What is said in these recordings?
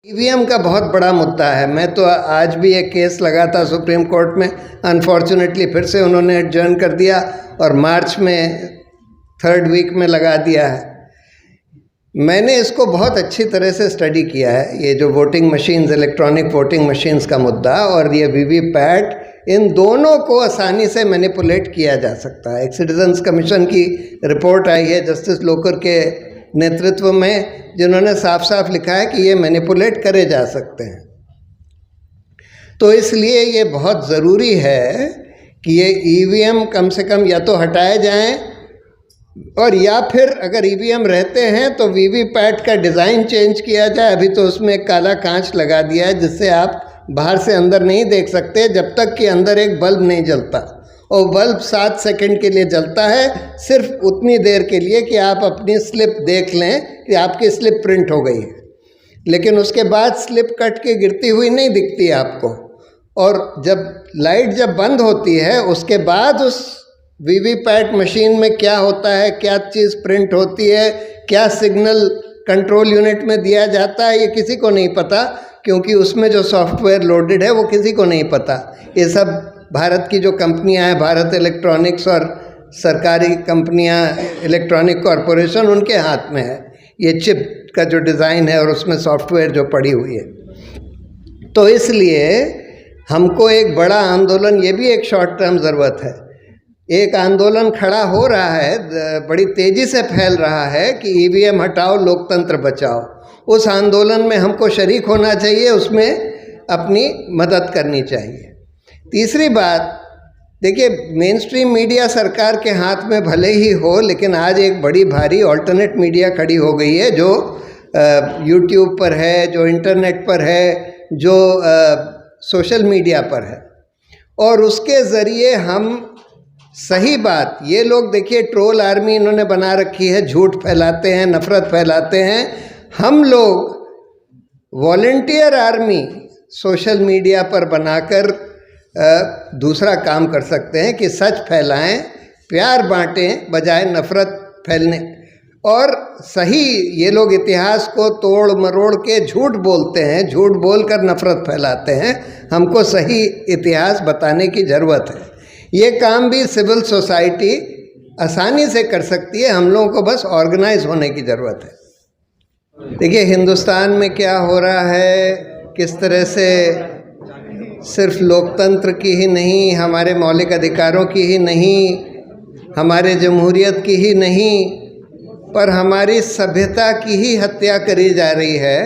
EVM का बहुत बड़ा मुद्दा है। मैं तो आज भी एक केस लगा था सुप्रीम कोर्ट में, अनफॉर्चुनेटली फिर से उन्होंने एडजर्न कर दिया और मार्च में 3rd वीक में लगा दिया है। मैंने इसको बहुत अच्छी तरह से स्टडी किया है, ये जो voting machines, electronic voting machines का मुद्दा और ये वीवीपैट, इन दोनों को आसानी से मैनिपुलेट किया जा सकता है। एक सिटीजन्स कमीशन की रिपोर्ट आई है जस्टिस लोकर के नेतृत्व में, जिन्होंने साफ साफ लिखा है कि ये मैनिपुलेट करे जा सकते हैं। तो इसलिए ये बहुत ज़रूरी है कि ये ईवीएम कम से कम या तो हटाए जाएं, और या फिर अगर ईवीएम रहते हैं तो वीवीपैट का डिज़ाइन चेंज किया जाए। अभी तो उसमें एक काला कांच लगा दिया है जिससे आप बाहर से अंदर नहीं देख सकते जब तक कि अंदर एक बल्ब नहीं जलता, और बल्ब 7 सेकंड के लिए जलता है, सिर्फ उतनी देर के लिए कि आप अपनी स्लिप देख लें कि आपकी स्लिप प्रिंट हो गई है, लेकिन उसके बाद स्लिप कट के गिरती हुई नहीं दिखती आपको। और जब लाइट बंद होती है उसके बाद उस वीवीपैट मशीन में क्या होता है, क्या चीज़ प्रिंट होती है, क्या सिग्नल कंट्रोल यूनिट में दिया जाता है, ये किसी को नहीं पता, क्योंकि उसमें जो सॉफ्टवेयर लोडेड है वो किसी को नहीं पता। ये सब भारत की जो कंपनियां हैं, भारत इलेक्ट्रॉनिक्स और सरकारी कंपनियां, इलेक्ट्रॉनिक कॉरपोरेशन, उनके हाथ में है ये चिप का जो डिज़ाइन है और उसमें सॉफ्टवेयर जो पड़ी हुई है। तो इसलिए हमको एक बड़ा आंदोलन, ये भी एक शॉर्ट टर्म ज़रूरत है, एक आंदोलन खड़ा हो रहा है, बड़ी तेज़ी से फैल रहा है कि ईवीएम हटाओ, लोकतंत्र बचाओ। उस आंदोलन में हमको शरीक होना चाहिए, उसमें अपनी मदद करनी चाहिए। तीसरी बात, देखिए, मेन स्ट्रीम मीडिया सरकार के हाथ में भले ही हो, लेकिन आज एक बड़ी भारी ऑल्टरनेट मीडिया खड़ी हो गई है जो यूट्यूब पर है, जो इंटरनेट पर है, जो सोशल मीडिया पर है, और उसके ज़रिए हम सही बात, ये लोग देखिए ट्रोल आर्मी इन्होंने बना रखी है, झूठ फैलाते हैं, नफ़रत फैलाते हैं। हम लोग वॉलंटियर आर्मी सोशल मीडिया पर बनाकर दूसरा काम कर सकते हैं कि सच फैलाएं, प्यार बांटें बजाय नफ़रत फैलने। और सही, ये लोग इतिहास को तोड़ मरोड़ के झूठ बोलते हैं, झूठ बोलकर नफ़रत फैलाते हैं। हमको सही इतिहास बताने की ज़रूरत है। ये काम भी सिविल सोसाइटी आसानी से कर सकती है, हम लोगों को बस ऑर्गेनाइज होने की ज़रूरत है। देखिए, हिंदुस्तान में क्या हो रहा है, किस तरह से सिर्फ लोकतंत्र की ही नहीं, हमारे मौलिक अधिकारों की ही नहीं, हमारे जमहूरियत की ही नहीं, पर हमारी सभ्यता की ही हत्या करी जा रही है,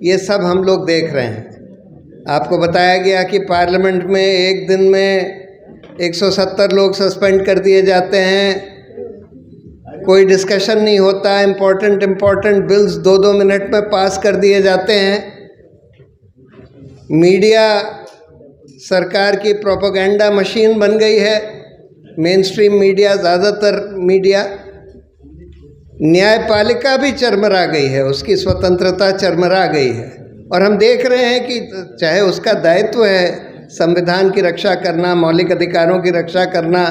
ये सब हम लोग देख रहे हैं। आपको बताया गया कि पार्लियामेंट में एक दिन में 170 लोग सस्पेंड कर दिए जाते हैं, कोई डिस्कशन नहीं होता, इम्पोर्टेंट बिल्स 2-2 मिनट में पास कर दिए जाते हैं। मीडिया सरकार की प्रोपेगेंडा मशीन बन गई है, मेन स्ट्रीम मीडिया, ज़्यादातर मीडिया। न्यायपालिका भी चरमरा गई है, उसकी स्वतंत्रता चरमरा गई है, और हम देख रहे हैं कि चाहे उसका दायित्व है संविधान की रक्षा करना, मौलिक अधिकारों की रक्षा करना,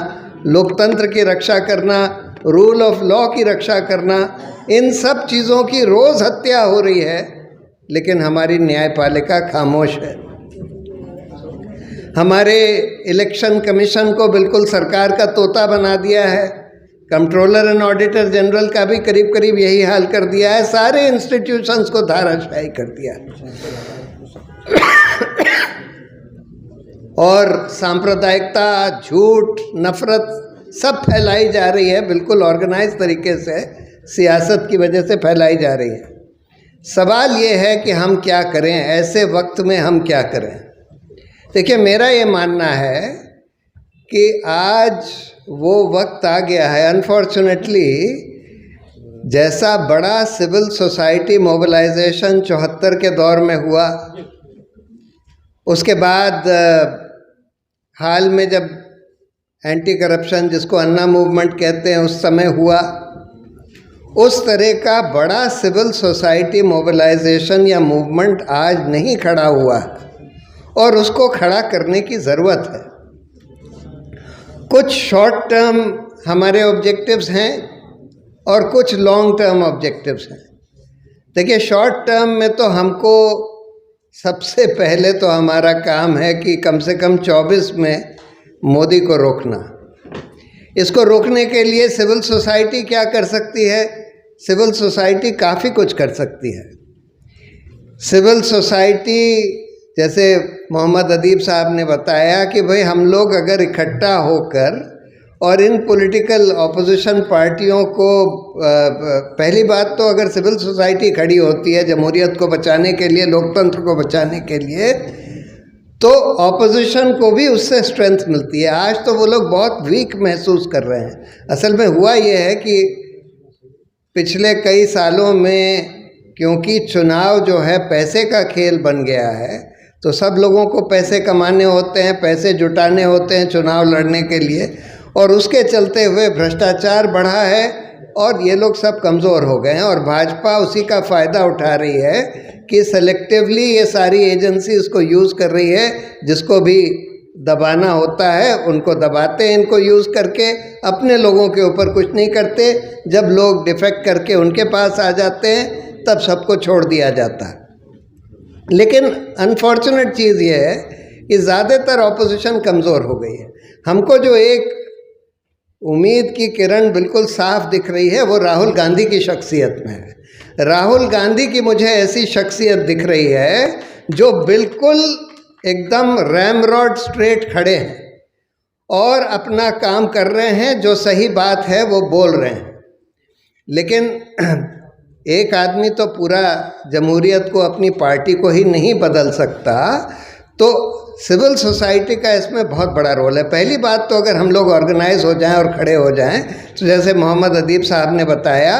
लोकतंत्र की रक्षा करना, रूल ऑफ लॉ की रक्षा करना, इन सब चीज़ों की रोज़ हत्या हो रही है, लेकिन हमारी न्यायपालिका खामोश है। हमारे इलेक्शन कमीशन को बिल्कुल सरकार का तोता बना दिया है, कंट्रोलर एंड ऑडिटर जनरल का भी करीब करीब यही हाल कर दिया है, सारे इंस्टीट्यूशंस को धाराशाही कर दिया है। और सांप्रदायिकता, झूठ, नफ़रत सब फैलाई जा रही है, बिल्कुल ऑर्गेनाइज तरीके से सियासत की वजह से फैलाई जा रही है। सवाल ये है कि हम क्या करें, ऐसे वक्त में हम क्या करें। देखिए, मेरा ये मानना है कि आज वो वक्त आ गया है, अनफॉर्चुनेटली, जैसा बड़ा सिविल सोसाइटी मोबिलाइजेशन 74 के दौर में हुआ, उसके बाद हाल में जब एंटी करप्शन, जिसको अन्ना मूवमेंट कहते हैं, उस समय हुआ, उस तरह का बड़ा सिविल सोसाइटी मोबिलाइजेशन या मूवमेंट आज नहीं खड़ा हुआ, और उसको खड़ा करने की ज़रूरत है। कुछ शॉर्ट टर्म हमारे ऑब्जेक्टिव्स हैं और कुछ लॉन्ग टर्म ऑब्जेक्टिव्स हैं। देखिए, शॉर्ट टर्म में तो हमको सबसे पहले तो हमारा काम है कि कम से कम 24 में मोदी को रोकना। इसको रोकने के लिए सिविल सोसाइटी क्या कर सकती है? सिविल सोसाइटी काफ़ी कुछ कर सकती है। सिविल सोसाइटी, जैसे मोहम्मद अदीब साहब ने बताया कि भाई हम लोग अगर इकट्ठा होकर और इन पॉलिटिकल ऑपोजिशन पार्टियों को, पहली बात तो अगर सिविल सोसाइटी खड़ी होती है जमहूरियत को बचाने के लिए, लोकतंत्र को बचाने के लिए, तो ऑपोजिशन को भी उससे स्ट्रेंथ मिलती है। आज तो वो लोग बहुत वीक महसूस कर रहे हैं। असल में हुआ ये है कि पिछले कई सालों में क्योंकि चुनाव जो है पैसे का खेल बन गया है, तो सब लोगों को पैसे कमाने होते हैं, पैसे जुटाने होते हैं चुनाव लड़ने के लिए, और उसके चलते हुए भ्रष्टाचार बढ़ा है और ये लोग सब कमज़ोर हो गए हैं। और भाजपा उसी का फ़ायदा उठा रही है कि सेलेक्टिवली ये सारी एजेंसी इसको यूज़ कर रही है। जिसको भी दबाना होता है उनको दबाते हैं, इनको यूज़ करके अपने लोगों के ऊपर कुछ नहीं करते। जब लोग डिफेक्ट करके उनके पास आ जाते हैं तब सबको छोड़ दिया जाता है। लेकिन अनफॉर्चुनेट चीज़ ये है कि ज़्यादातर ऑपोजिशन कमज़ोर हो गई है। हमको जो एक उम्मीद की किरण बिल्कुल साफ दिख रही है वो राहुल गांधी की शख्सियत में है। राहुल गांधी की मुझे ऐसी शख्सियत दिख रही है जो बिल्कुल एकदम रैम रॉड स्ट्रेट खड़े हैं और अपना काम कर रहे हैं, जो सही बात है वो बोल रहे हैं। लेकिन एक आदमी तो पूरा जमहूरियत को, अपनी पार्टी को ही नहीं बदल सकता, तो सिविल सोसाइटी का इसमें बहुत बड़ा रोल है। पहली बात तो अगर हम लोग ऑर्गेनाइज हो जाएं और खड़े हो जाएं, तो जैसे मोहम्मद अदीब साहब ने बताया,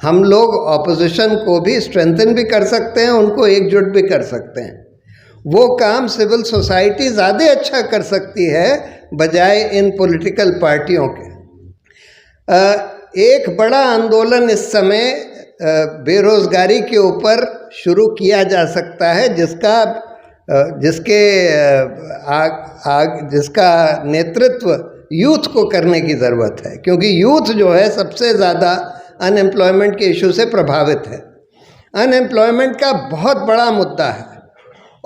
हम लोग ऑपोजिशन को भी स्ट्रेंथन भी कर सकते हैं, उनको एकजुट भी कर सकते हैं। वो काम सिविल सोसाइटी ज़्यादा अच्छा कर सकती है बजाय इन पॉलिटिकल पार्टियों के। एक बड़ा आंदोलन इस समय बेरोज़गारी के ऊपर शुरू किया जा सकता है, जिसका नेतृत्व यूथ को करने की ज़रूरत है, क्योंकि यूथ जो है सबसे ज़्यादा अनएम्प्लॉयमेंट के इशू से प्रभावित है। अनएम्प्लॉयमेंट का बहुत बड़ा मुद्दा है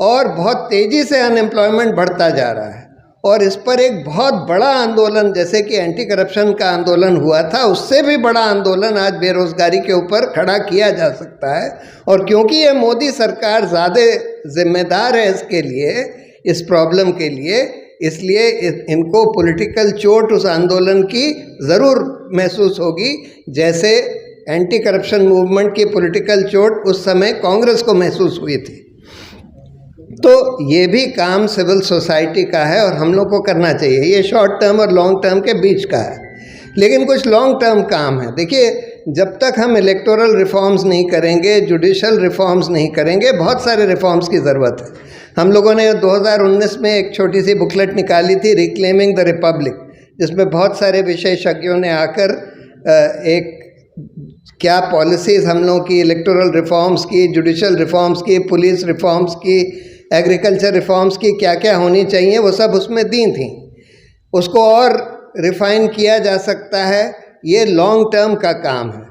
और बहुत तेज़ी से अनएम्प्लॉयमेंट बढ़ता जा रहा है, और इस पर एक बहुत बड़ा आंदोलन, जैसे कि एंटी करप्शन का आंदोलन हुआ था, उससे भी बड़ा आंदोलन आज बेरोज़गारी के ऊपर खड़ा किया जा सकता है। और क्योंकि ये मोदी सरकार ज़्यादा जिम्मेदार है इसके लिए, इस प्रॉब्लम के लिए, इसलिए इनको पॉलिटिकल चोट उस आंदोलन की ज़रूर महसूस होगी, जैसे एंटी करप्शन मूवमेंट की पॉलिटिकल चोट उस समय कांग्रेस को महसूस हुई थी। तो ये भी काम सिविल सोसाइटी का है और हम लोग को करना चाहिए। ये शॉर्ट टर्म और लॉन्ग टर्म के बीच का है, लेकिन कुछ लॉन्ग टर्म काम है। देखिए, जब तक हम इलेक्टोरल रिफॉर्म्स नहीं करेंगे, जुडिशल रिफॉर्म्स नहीं करेंगे, बहुत सारे रिफॉर्म्स की ज़रूरत है। हम लोगों ने 2019 में एक छोटी सी बुकलेट निकाली थी, रिक्लेमिंग द रिपब्लिक, जिसमें बहुत सारे विशेषज्ञों ने आकर एक क्या पॉलिसीज़ हम लोगों की इलेक्टोरल रिफॉर्म्स की, जुडिशल रिफॉर्म्स की, पुलिस रिफॉर्म्स की, एग्रीकल्चर रिफॉर्म्स की क्या क्या होनी चाहिए, वो सब उसमें दी थी। उसको और रिफ़ाइन किया जा सकता है। ये लॉन्ग टर्म का काम है।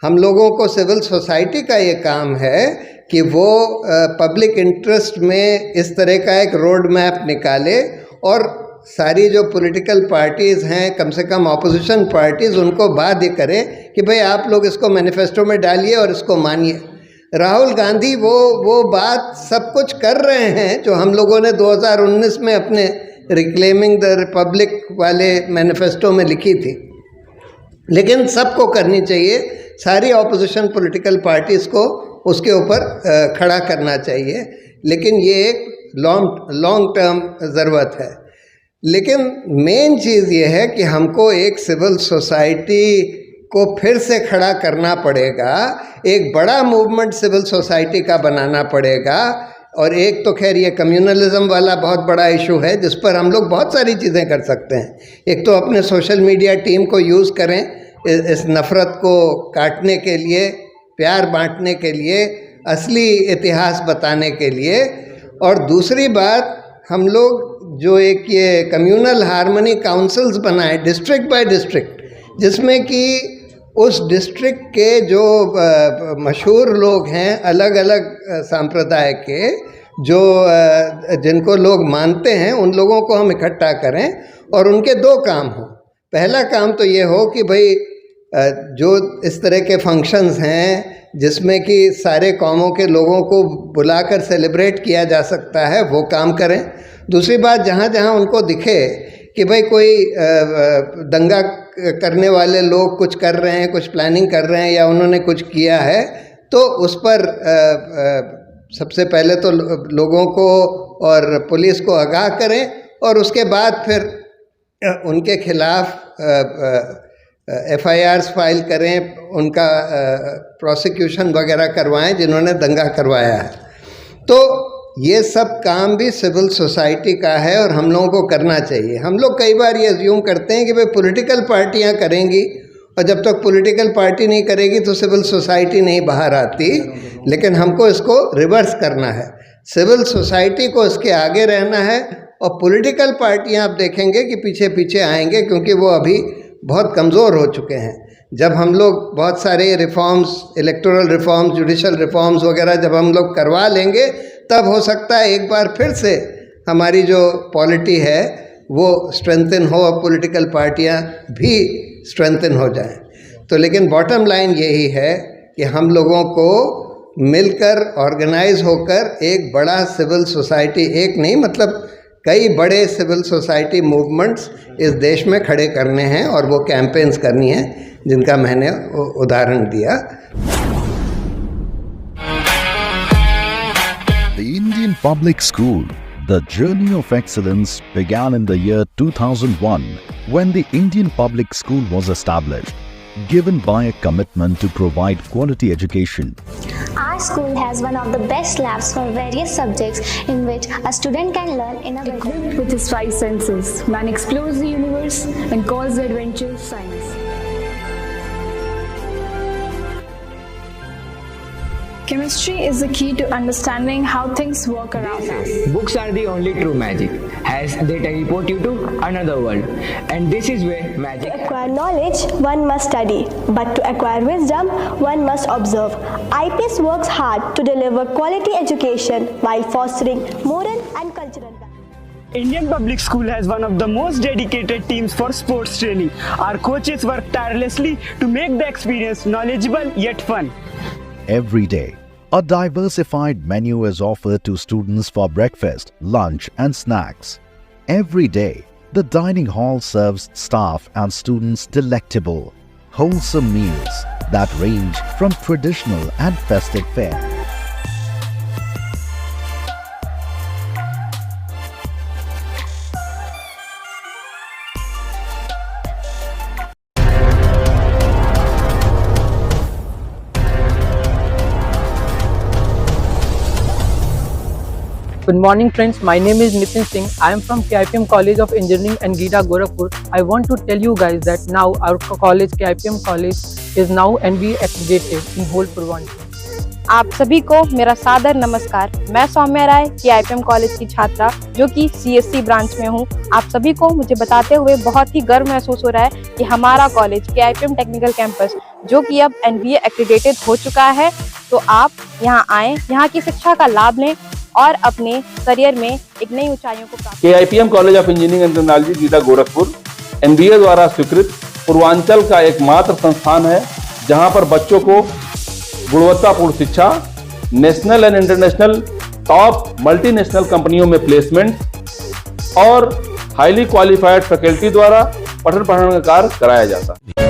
हम लोगों को, सिविल सोसाइटी का ये काम है कि वो पब्लिक इंटरेस्ट में इस तरह का एक रोड मैप निकाले, और सारी जो पॉलिटिकल पार्टीज़ हैं, कम से कम ऑपोजिशन पार्टीज़, उनको बाध्य करे कि भाई आप लोग इसको मैनिफेस्टो में डालिए और इसको मानिए। राहुल गांधी वो बात सब कुछ कर रहे हैं जो हम लोगों ने 2019 में अपने रिक्लेमिंग द रिपब्लिक वाले मैनिफेस्टो में लिखी थी, लेकिन सबको करनी चाहिए। सारी ऑपोजिशन पॉलिटिकल पार्टीज़ को उसके ऊपर खड़ा करना चाहिए, लेकिन ये एक लॉन्ग टर्म ज़रूरत है। लेकिन मेन चीज़ ये है कि हमको एक सिविल सोसाइटी को फिर से खड़ा करना पड़ेगा, एक बड़ा मूवमेंट सिविल सोसाइटी का बनाना पड़ेगा। और एक तो खैर ये कम्युनलिज्म वाला बहुत बड़ा इशू है, जिस पर हम लोग बहुत सारी चीज़ें कर सकते हैं। एक तो अपने सोशल मीडिया टीम को यूज़ करें इस नफ़रत को काटने के लिए, प्यार बांटने के लिए, असली इतिहास बताने के लिए। और दूसरी बात, हम लोग जो एक ये कम्युनल हार्मनी काउंसिल्स बनाए डिस्ट्रिक्ट बाय डिस्ट्रिक्ट, जिसमें कि उस डिस्ट्रिक्ट के जो मशहूर लोग हैं अलग अलग संप्रदाय के, जो जिनको लोग मानते हैं उन लोगों को हम इकट्ठा करें और उनके दो काम हों। पहला काम तो ये हो कि भाई जो इस तरह के फंक्शंस हैं जिसमें कि सारे कौमों के लोगों को बुलाकर सेलिब्रेट किया जा सकता है, वो काम करें। दूसरी बात, जहाँ जहाँ उनको दिखे कि भाई कोई दंगा करने वाले लोग कुछ कर रहे हैं, कुछ प्लानिंग कर रहे हैं या उन्होंने कुछ किया है, तो उस पर सबसे पहले तो लोगों को और पुलिस को आगाह करें और उसके बाद फिर उनके खिलाफ FIRs फाइल करें, उनका प्रोसिक्यूशन वगैरह करवाएं जिन्होंने दंगा करवाया है। तो ये सब काम भी सिविल सोसाइटी का है और हम लोगों को करना चाहिए। हम लोग कई बार ये अज्यूम करते हैं कि भाई पॉलिटिकल पार्टियां करेंगी और जब तक पॉलिटिकल पार्टी नहीं करेगी तो सिविल सोसाइटी नहीं बाहर आती, लेकिन हमको इसको रिवर्स करना है। सिविल सोसाइटी को इसके आगे रहना है और पॉलिटिकल पार्टियां आप देखेंगे कि पीछे पीछे आएंगे, क्योंकि वो अभी बहुत कमज़ोर हो चुके हैं। जब हम लोग बहुत सारे reforms, electoral reforms, judicial reforms वगैरह जब हम लोग करवा लेंगे, तब हो सकता है एक बार फिर से हमारी जो पॉलिटी है वो स्ट्रेंथन हो और पॉलिटिकल पार्टियां भी स्ट्रेंथन हो जाएं। तो लेकिन बॉटम लाइन यही है कि हम लोगों को मिलकर, ऑर्गेनाइज होकर एक बड़ा सिविल सोसाइटी, एक नहीं मतलब कई बड़े सिविल सोसाइटी मूवमेंट्स इस देश में खड़े करने हैं और वो कैंपेन्स करनी हैं जिनका मैंने उदाहरण दिया। The Indian Public School, the journey of excellence began in the year 2001 when the Indian Public School was established, given by a commitment to provide quality education. Our school has one of the best labs for various subjects in which a student can learn in a Equipped with his five senses, man explores the universe and calls the adventure science. Chemistry is the key to understanding how things work around us. Books are the only true magic, as they teleport you to another world, and this is where magic. To acquire knowledge, one must study, but to acquire wisdom, one must observe. IPS works hard to deliver quality education while fostering moral and cultural values. Indian Public School has one of the most dedicated teams for sports training. Our coaches work tirelessly to make the experience knowledgeable yet fun. Every day, a diversified menu is offered to students for breakfast, lunch and snacks. Every day, the dining hall serves staff and students delectable, wholesome meals that range from traditional and festive fare. Good morning friends, my name is Nitin Singh. I am from KIPM College of Engineering and Gita Gorakhpur. I want to tell you guys that now our college, KIPM College, is now NBA accredited in whole Purvanchal. आप सभी को मेरा सादर नमस्कार। मैं सौम्या राय KIPM college की छात्रा जो कि CSC ब्रांच में हूँ। आप सभी को मुझे बताते हुए बहुत ही गर्व महसूस हो रहा है कि हमारा कॉलेज KIPM टेक्निकल कैंपस जो कि अब NBA एक्रेडिटेड हो चुका है। तो आप यहाँ आएँ, यहाँ की शिक्षा का लाभ लें और अपने करियर में एक नई ऊंचाइयों को प्राप्त। KIPM college of engineering and technology GIDA Gorakhpur NBA द्वारा स्वीकृत पूर्वांचल का एकमात्र संस्थान है जहां पर बच्चों को गुणवत्तापूर्ण शिक्षा, national and international top multinational कंपनियों में प्लेसमेंट और हाईली क्वालिफाइड फैकल्टी द्वारा पठन पाठन का कार्य कराया जाता है।